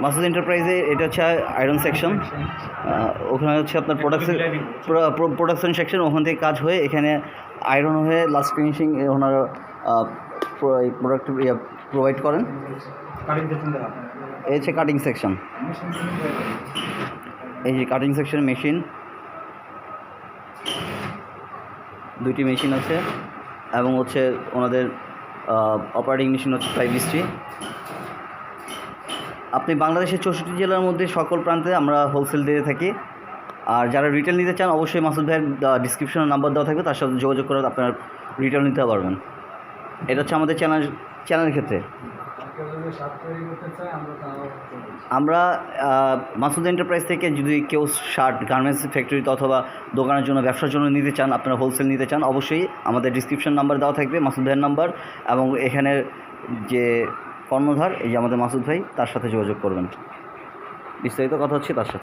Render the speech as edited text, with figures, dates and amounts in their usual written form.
মাসুদ এন্টারপ্রাইজে এটা হচ্ছে iron section, ওখানে হচ্ছে আপনার প্রোডাকশন সেকশন, ওখান থেকে কাজ হয়ে এখানে আয়রন হয়ে লাস্ট ফিনিশিং ওনারা প্রোডাক্ট প্রোভাইড করেন। এই হচ্ছে কাটিং সেকশন, এই যে কাটিং সেকশন মেশিন, দুইটি মেশিন আছে এবং হচ্ছে ওনাদের অপারেটিং মেশিন হচ্ছে 5 আপনি বাংলাদেশের 64 জেলার মধ্যে সকল প্রান্তে আমরা হোলসেল দিয়ে থাকি। আর যারা রিটেল নিতে চান অবশ্যই মাসুদ ভাইয়ের ডিসক্রিপশনে নাম্বার দেওয়া থাকবে, তার সাথে যোগাযোগ করে আপনার রিটেল নিতে পারবেন। এটা হচ্ছে আমাদের চ্যানেলের ক্ষেত্রে আমরা মাসুদ এন্টারপ্রাইজ থেকে যদি কেউ শার্ট গার্মেন্টস ফ্যাক্টরিতে অথবা দোকানের জন্য ব্যবসার জন্য নিতে চান, আপনারা হোলসেল নিতে চান, অবশ্যই আমাদের ডিসক্রিপশন নাম্বার দেওয়া থাকবে মাসুদ ভাইয়ের নাম্বার, এবং এখানের যে কর্ণধার এই যে আমাদের মাসুদ ভাই, তার সাথে যোগাযোগ করবেন। বিস্তারিত কথা হচ্ছে তার সাথে।